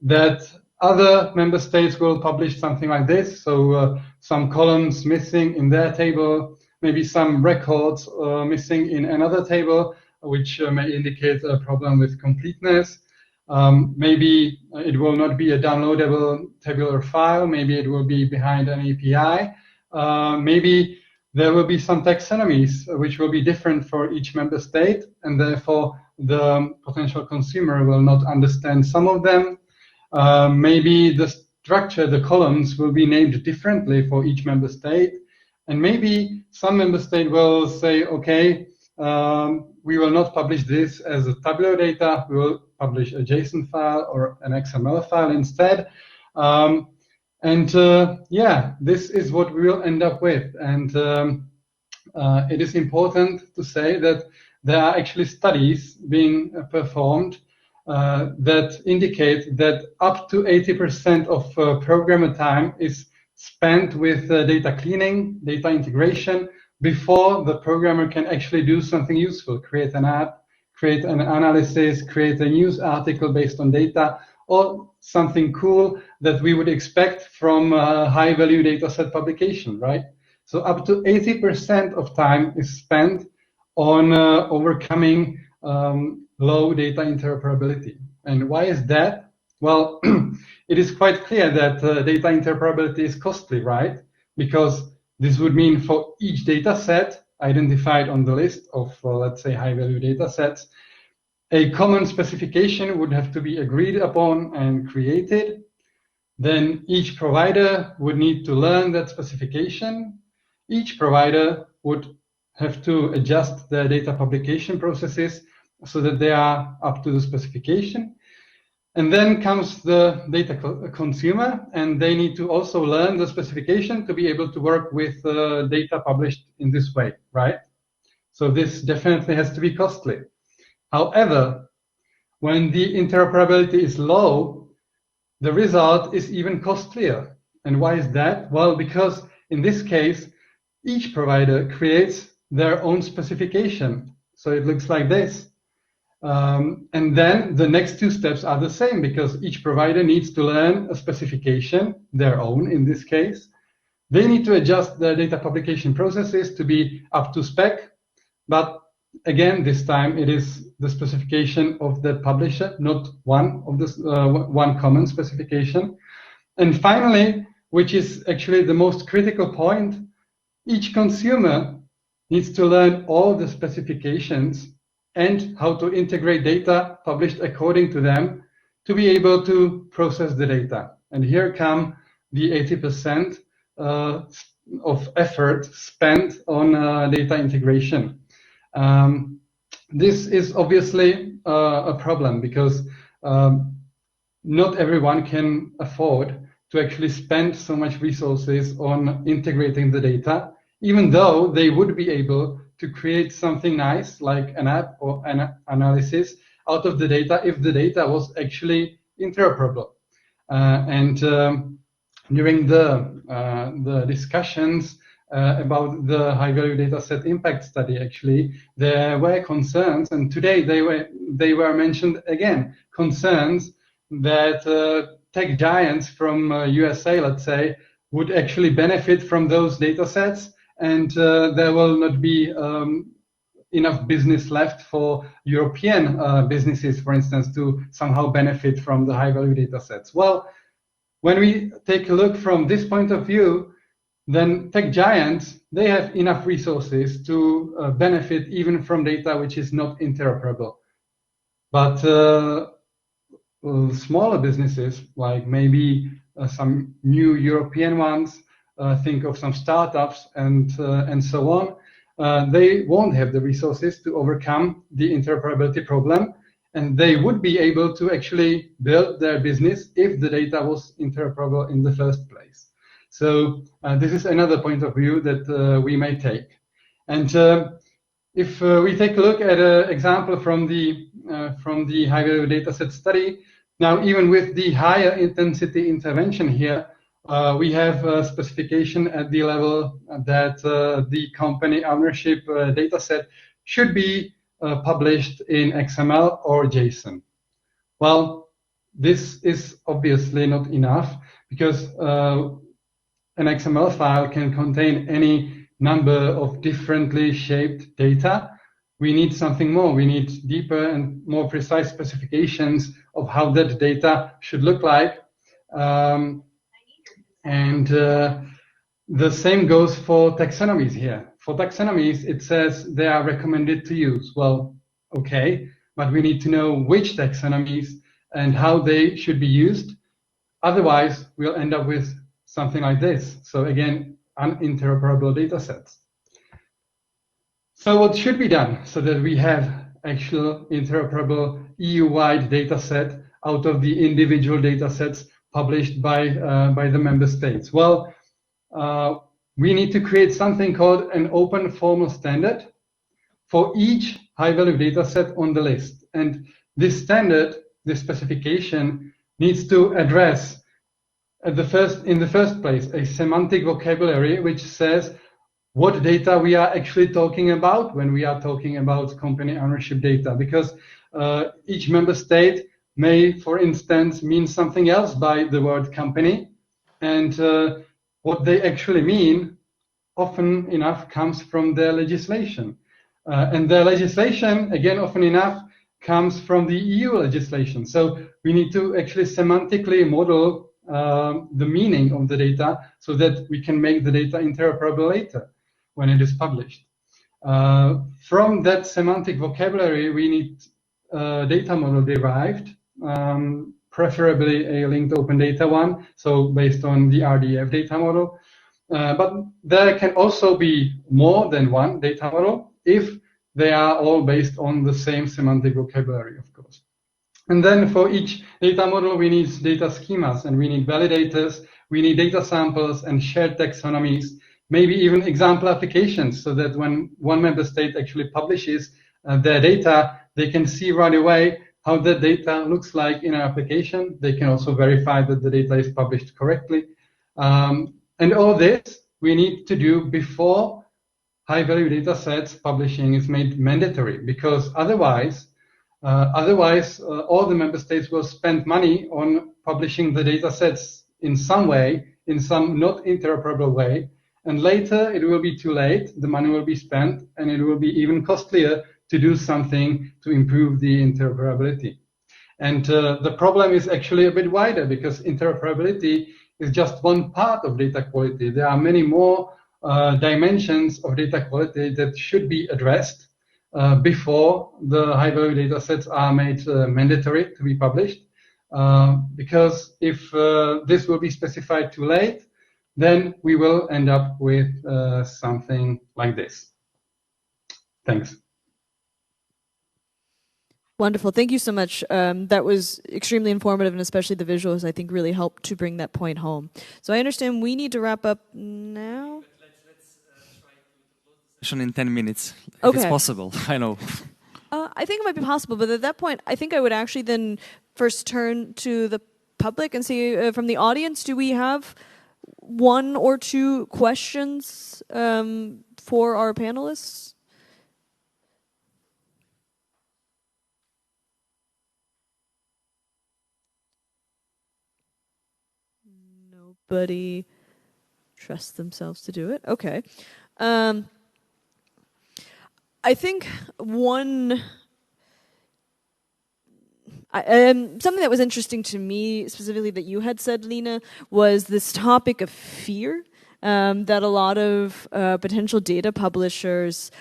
that other member states will publish something like this. So some columns missing in their table, maybe some records missing in another table, which may indicate a problem with completeness. Maybe it will not be a downloadable tabular file. Maybe it will be behind an API. Maybe there will be some taxonomies which will be different for each member state, and therefore the potential consumer will not understand some of them. Maybe the structure, the columns, will be named differently for each member state. And maybe some member state will say, okay, we will not publish this as a tabular data, we will publish a JSON file or an XML file instead. Yeah, this is what we will end up with. And it is important to say that there are actually studies being performed that indicate that up to 80% of programmer time is spent with data cleaning, data integration, before the programmer can actually do something useful, create an app, create an analysis, create a news article based on data, or something cool that we would expect from a high-value data set publication, right? So up to 80% of time is spent on overcoming low data interoperability. And why is that? Well, it is quite clear that data interoperability is costly, right? Because this would mean for each data set identified on the list of, let's say, high-value data sets, a common specification would have to be agreed upon and created. Then each provider would need to learn that specification. Each provider would have to adjust their data publication processes so that they are up to the specification. And then comes the data consumer, and they need to also learn the specification to be able to work with data published in this way, right? So this definitely has to be costly. However, when the interoperability is low, the result is even costlier. And why is that? Well, because in this case, each provider creates their own specification. So it looks like this. And then the next two steps are the same, because each provider needs to learn a specification, their own in this case. They need to adjust their data publication processes to be up to spec. But again, this time it is the specification of the publisher, not one of this one common specification. And finally, which is actually the most critical point, each consumer needs to learn all the specifications and how to integrate data published according to them to be able to process the data. And here come the 80% of effort spent on data integration. This is obviously a problem because not everyone can afford to actually spend so much resources on integrating the data, even though they would be able to create something nice like an app or an analysis out of the data if the data was actually interoperable. During the discussions about the high-value dataset impact study, actually, there were concerns, and today they were mentioned again, concerns that tech giants from USA, let's say, would actually benefit from those datasets, and there will not be enough business left for European businesses, for instance, to somehow benefit from the high-value datasets. Well, when we take a look from this point of view, then tech giants, they have enough resources to benefit even from data which is not interoperable. But smaller businesses, like maybe some new European ones, think of some startups and so on, they won't have the resources to overcome the interoperability problem, and they would be able to actually build their business if the data was interoperable in the first place. So this is another point of view that we may take. And if we take a look at an example from the high-value dataset study, now even with the higher intensity intervention here, we have a specification at the level that the company ownership dataset should be published in XML or JSON. Well, this is obviously not enough because an XML file can contain any number of differently shaped data. We need something more. We need deeper and more precise specifications of how that data should look like. The same goes for taxonomies here. For taxonomies, it says they are recommended to use. Well, okay, but we need to know which taxonomies and how they should be used. Otherwise, we'll end up with something like this. So again, uninteroperable data sets. So what should be done so that we have actual interoperable EU-wide data set out of the individual data sets published by the member states? Well, we need to create something called an open formal standard for each high-value data set on the list. And this standard, this specification, needs to address in the first place a semantic vocabulary which says what data we are actually talking about when we are talking about company ownership data, because each member state may, for instance, mean something else by the word company, and what they actually mean often enough comes from their legislation. And their legislation, again, often enough, comes from the EU legislation. So we need to actually semantically model the meaning of the data so that we can make the data interoperable later when it is published. From that semantic vocabulary, we need data model derived, preferably a linked open data one, so based on the RDF data model. But there can also be more than one data model if they are all based on the same semantic vocabulary, of course. And then for each data model, we need data schemas, and we need validators, we need data samples and shared taxonomies, maybe even example applications, so that when one member state actually publishes their data, they can see right away how the data looks like in an application. They can also verify that the data is published correctly. And all this we need to do before high-value data sets publishing is made mandatory, because otherwise all the member states will spend money on publishing the data sets in some way, in some not interoperable way, and later it will be too late, the money will be spent, and it will be even costlier to do something to improve the interoperability. And the problem is actually a bit wider, because interoperability is just one part of data quality. There are many more dimensions of data quality that should be addressed before the high-value data sets are made mandatory to be published. Because if this will be specified too late, then we will end up with something like this. Thanks. Wonderful. Thank you so much. That was extremely informative, and especially the visuals, I think, really helped to bring that point home. So I understand we need to wrap up now. Let's try to close the session in 10 minutes, if Okay. it's possible. I know. I think it might be possible, but at that point, I think I would actually then first turn to the public and see from the audience, do we have one or two questions for our panelists? Nobody trusts themselves to do it. Okay. I think one something that was interesting to me, specifically that you had said, Lena, was this topic of fear that a lot of potential data publishers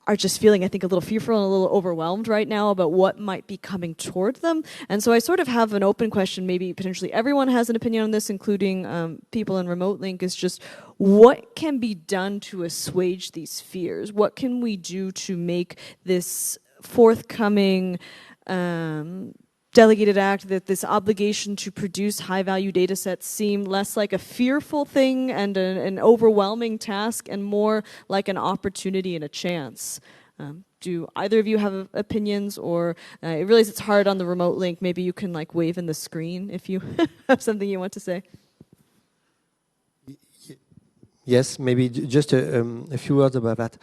are just feeling, I think, a little fearful and a little overwhelmed right now about what might be coming toward them. And so I sort of have an open question, maybe potentially everyone has an opinion on this, including people in Remote Link, is just what can be done to assuage these fears? What can we do to make this forthcoming delegated act, that this obligation to produce high-value data sets seem less like a fearful thing and an overwhelming task and more like an opportunity and a chance? Do either of you have opinions, or I realize it's hard on the Remote Link, maybe you can like wave in the screen if you have something you want to say? Yes, maybe just a few words about that.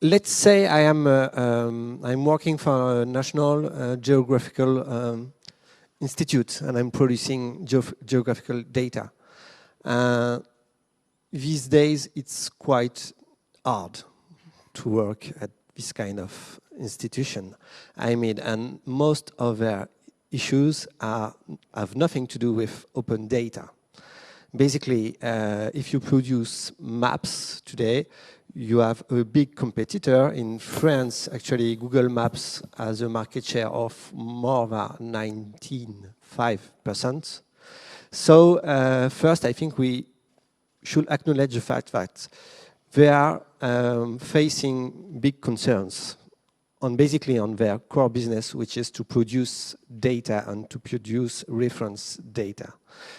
Let's say I'm working for a national geographical institute, and I'm producing geographical data. These days, it's quite hard to work at this kind of institution. I mean, and most of their issues have nothing to do with open data. Basically, if you produce maps today, you have a big competitor. In France, actually, Google Maps has a market share of more than 95%. So first, I think we should acknowledge the fact that they are facing big concerns basically on their core business, which is to produce data and to produce reference data.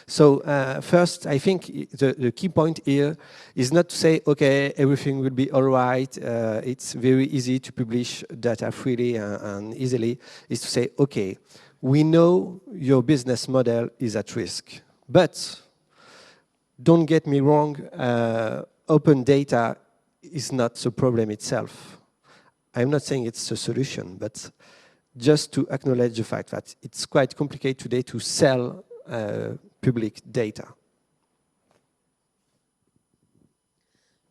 So first, I think the key point here is not to say, okay, everything will be all right, it's very easy to publish data freely and easily. Is to say, okay, we know your business model is at risk, but don't get me wrong, open data is not the problem itself. I'm not saying it's a solution, but just to acknowledge the fact that it's quite complicated today to sell public data.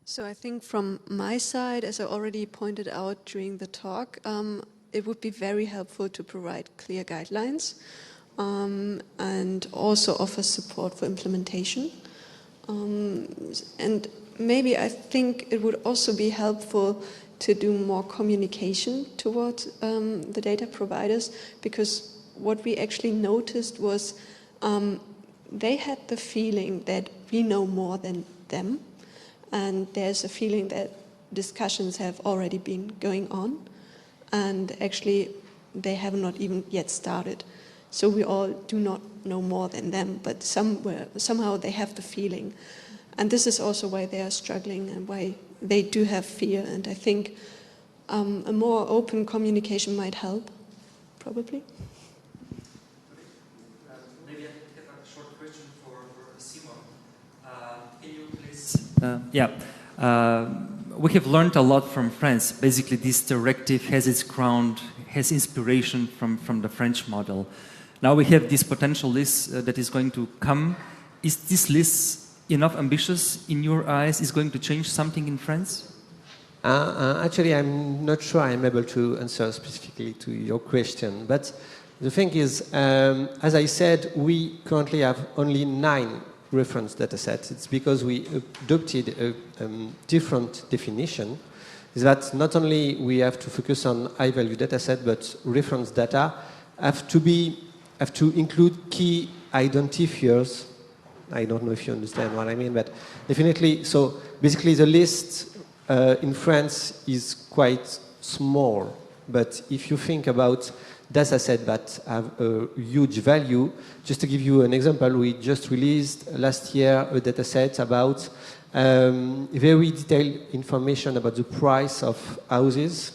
So I think from my side, as I already pointed out during the talk, it would be very helpful to provide clear guidelines and also offer support for implementation. And maybe I think it would also be helpful to do more communication towards the data providers, because what we actually noticed was they had the feeling that we know more than them, and there's a feeling that discussions have already been going on, and actually they have not even yet started. So we all do not know more than them, but somehow they have the feeling. And this is also why they are struggling and why they do have fear. And I think a more open communication might help, probably. Maybe I have a short question for Simon. Can you please? We have learned a lot from France. Basically, this directive has its ground, has inspiration from the French model. Now we have this potential list that is going to come. Is this list enough ambitious in your eyes? Is going to change something in France? Actually, I'm not sure I'm able to answer specifically to your question. But the thing is, as I said, we currently have only 9 reference datasets. It's because we adopted a different definition. Is that not only we have to focus on high-value dataset, but reference data have to include key identifiers. I don't know if you understand what I mean, but definitely, so basically the list in France is quite small, but if you think about datasets that have a huge value, just to give you an example, we just released last year a dataset about very detailed information about the price of houses,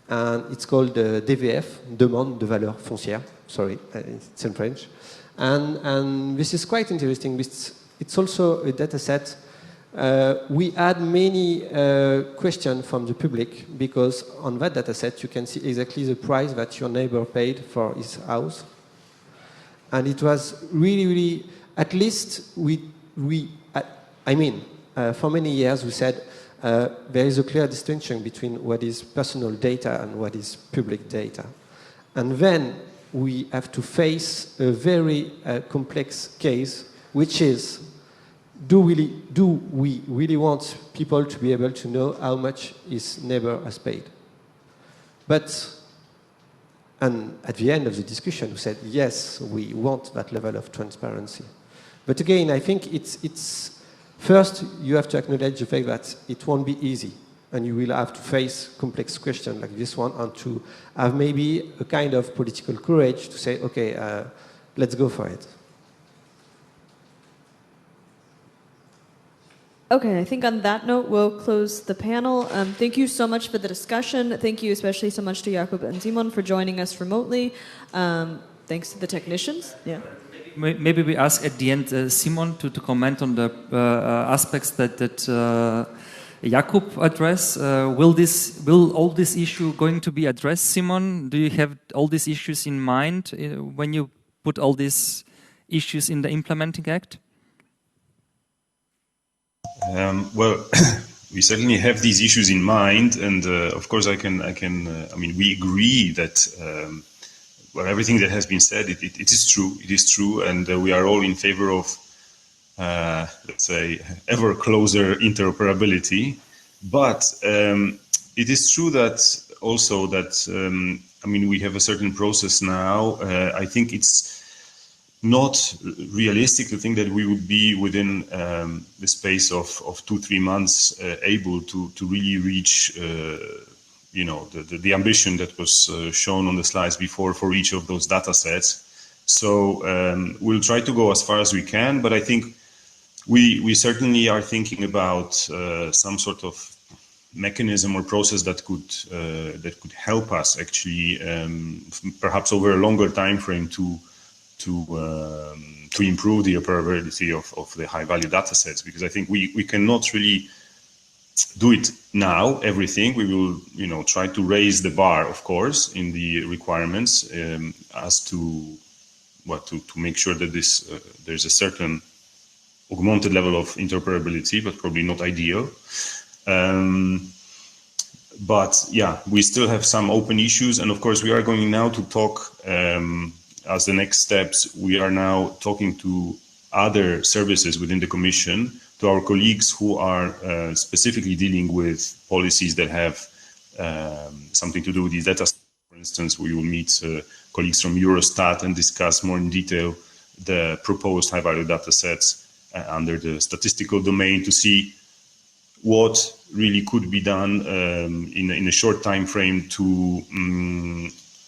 and it's called DVF, Demande de Valeur Foncière, sorry, it's in French. And this is quite interesting. It's also a data set. We had many questions from the public because on that data set you can see exactly the price that your neighbor paid for his house. And it was really, really, at least for many years we said there is a clear distinction between what is personal data and what is public data. And then we have to face a very complex case, which is, do we really want people to be able to know how much his neighbor has paid? And at the end of the discussion, we said, yes, we want that level of transparency. But again, I think it's first, you have to acknowledge the fact that it won't be easy. And you will have to face complex questions like this one, and to have maybe a kind of political courage to say, okay, let's go for it. Okay, I think on that note, we'll close the panel. Thank you so much for the discussion. Thank you especially so much to Jakub and Simon for joining us remotely. Thanks to the technicians. Yeah. Maybe we ask at the end Simon to comment on the aspects that Jakub address. Will all this issue going to be addressed, Simon? Do you have all these issues in mind when you put all these issues in the implementing act? Well, we certainly have these issues in mind, and of course, we agree that everything that has been said, it is true. It is true, and we are all in favor of, let's say, ever closer interoperability. But it is true that also that we have a certain process now. I think it's not realistic to think that we would be within the space of 2-3 months able to really reach the ambition that was shown on the slides before for each of those data sets. So we'll try to go as far as we can, but I think we certainly are thinking about some sort of mechanism or process that could help us actually perhaps over a longer time frame to improve the operability of the high-value data sets, because I think we cannot really do it now, everything. We will, try to raise the bar, of course, in the requirements as to make sure that there's a certain augmented level of interoperability, but probably not ideal. But yeah, we still have some open issues, and of course we are going now to talk as the next steps. We are now talking to other services within the Commission, to our colleagues who are specifically dealing with policies that have something to do with these data. For instance, we will meet colleagues from Eurostat and discuss more in detail the proposed high-value data sets under the statistical domain, to see what really could be done in a short time frame to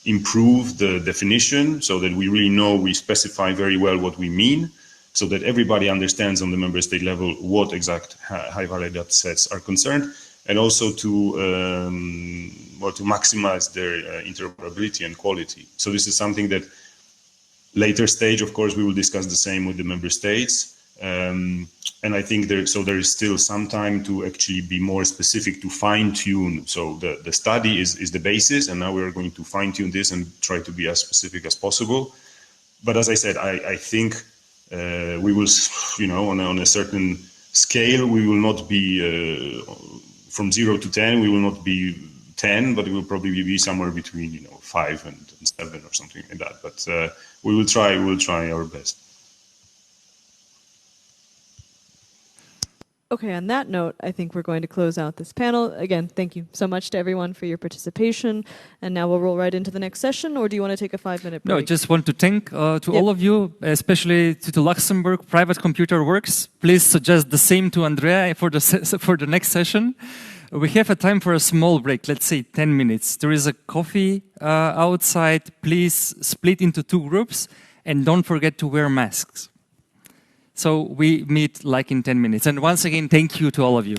improve the definition, so that we really know, we specify very well what we mean, so that everybody understands on the member state level what exact high-value data sets are concerned, and also to maximize their interoperability and quality. So this is something that later stage, of course, we will discuss the same with the member states. And I think there is still some time to actually be more specific, to fine-tune. So the study is the basis, and now we are going to fine-tune this and try to be as specific as possible. But as I said, I think we will, on a certain scale, we will not be from 0 to 10. We will not be 10, but it will probably be somewhere between 5 and 7 or something like that. But we will try our best. Okay, on that note, I think we're going to close out this panel. Again, thank you so much to everyone for your participation. And now we'll roll right into the next session, or do you want to take a 5-minute break? No, I just want to thank to all of you, especially to the Luxembourg Private Computer Works. Please suggest the same to Andrea for the next session. We have a time for a small break, let's say 10 minutes. There is a coffee outside. Please split into 2 groups and don't forget to wear masks. So we meet like in 10 minutes. And once again, thank you to all of you.